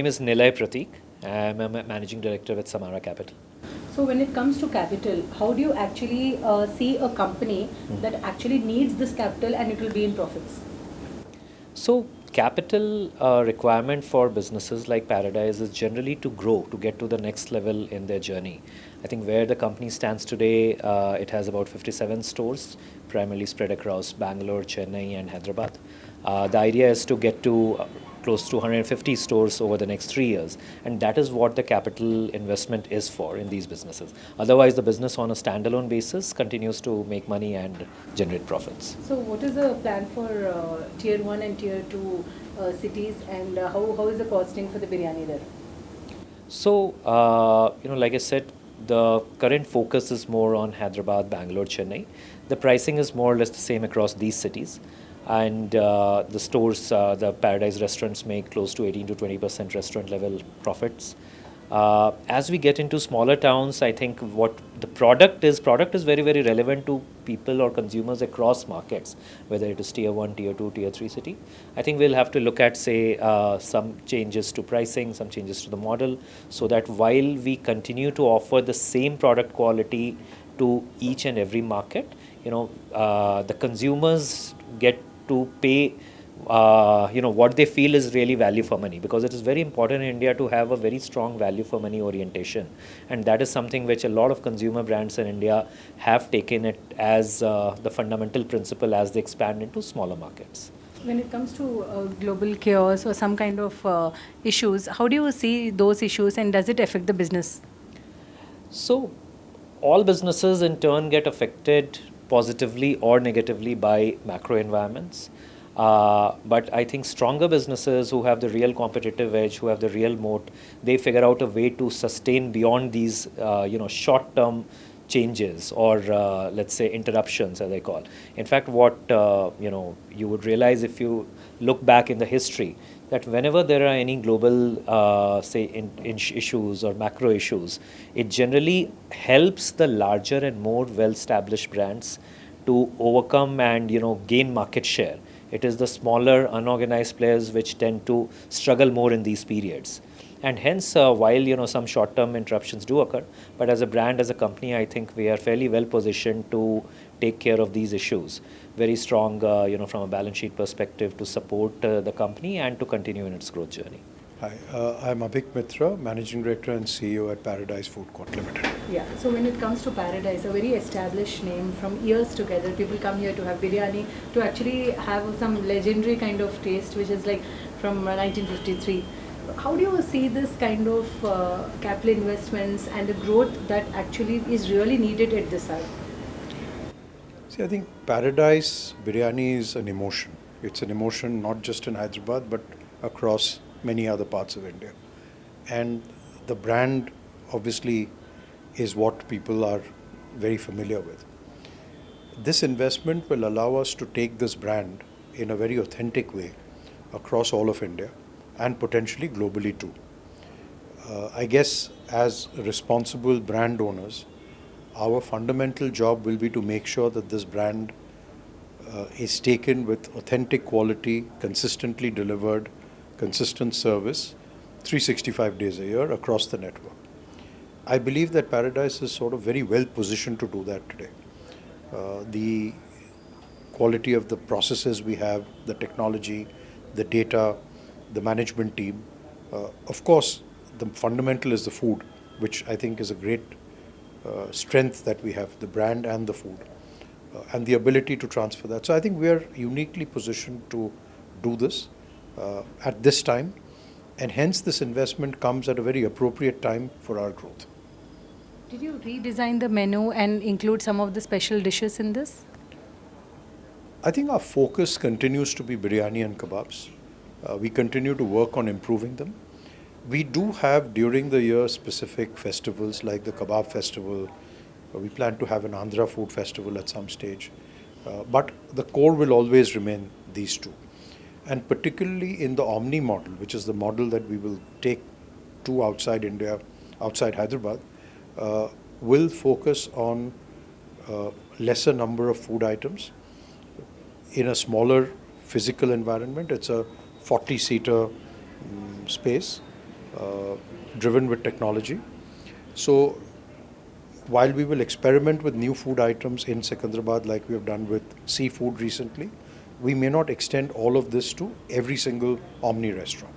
name is Nilay Pratik. I'm a managing director with Samara Capital. So when it comes to capital, how do you actually see a company that actually needs this capital and it will be in profits? So, capital requirement for businesses like Paradise is generally to grow, to get to the next level in their journey. I think where the company stands today, it has about 57 stores, primarily spread across Bangalore, Chennai, and Hyderabad. The idea is to get to close to 150 stores over the next 3 years, and that is what the capital investment is for in these businesses. Otherwise, the business on a standalone basis continues to make money and generate profits. So what is the plan for tier 1 and tier 2 cities, and how is the costing for the biryani there? So, like I said, the current focus is more on Hyderabad, Bangalore, Chennai. The pricing is more or less the same across these cities. And the stores, the Paradise restaurants make close to 18 to 20% restaurant level profits. As we get into smaller towns, I think what the product is very, very relevant to people or consumers across markets, whether it is tier 1, tier 2, tier 3 city. I think we'll have to look at, say, some changes to pricing, some changes to the model, so that while we continue to offer the same product quality to each and every market, the consumers get to pay what they feel is really value for money, because it is very important in India to have a very strong value for money orientation, and that is something which a lot of consumer brands in India have taken it as the fundamental principle as they expand into smaller markets. When it comes to global chaos or some kind of issues, how do you see those issues and does it affect the business? So all businesses in turn get affected positively or negatively by macro environments. But I think stronger businesses who have the real competitive edge, who have the real moat, they figure out a way to sustain beyond these, short-term changes or let's say interruptions, as I call. In fact, what you would realize if you look back in the history, that whenever there are any global, issues or macro issues, it generally helps the larger and more well-established brands to overcome and gain market share. It is the smaller unorganized players which tend to struggle more in these periods. And hence, while some short-term interruptions do occur, but as a brand, as a company, I think we are fairly well positioned to take care of these issues. Very strong, from a balance sheet perspective, to support the company and to continue in its growth journey. Hi, I'm Abhik Mitra, Managing Director and CEO at Paradise Food Court Limited. Yeah, so when it comes to Paradise, a very established name from years together, people come here to have biryani, to actually have some legendary kind of taste, which is like from 1953. How do you see this kind of capital investments and the growth that actually is really needed at this side? See, I think Paradise Biryani is an emotion. It's an emotion not just in Hyderabad, but across many other parts of India. And the brand obviously is what people are very familiar with. This investment will allow us to take this brand in a very authentic way across all of India and potentially globally too. I guess as responsible brand owners, our fundamental job will be to make sure that this brand is taken with authentic quality, consistently delivered, consistent service, 365 days a year across the network. I believe that Paradise is sort of very well positioned to do that today. The quality of the processes we have, the technology, the data, the management team. Of course, the fundamental is the food, which I think is a great strength that we have, the brand and the food, and the ability to transfer that. So I think we are uniquely positioned to do this at this time, and hence this investment comes at a very appropriate time for our growth. Did you redesign the menu and include some of the special dishes in this? I think our focus continues to be biryani and kebabs. We continue to work on improving them. We do have during the year specific festivals like the Kebab Festival. We plan to have an Andhra Food Festival at some stage. But the core will always remain these two. And particularly in the Omni model, which is the model that we will take to outside India, outside Hyderabad, will focus on lesser number of food items in a smaller physical environment. It's a 40-seater space, uh, driven with technology. So while we will experiment with new food items in Secunderabad like we have done with seafood recently, we may not extend all of this to every single Omni restaurant.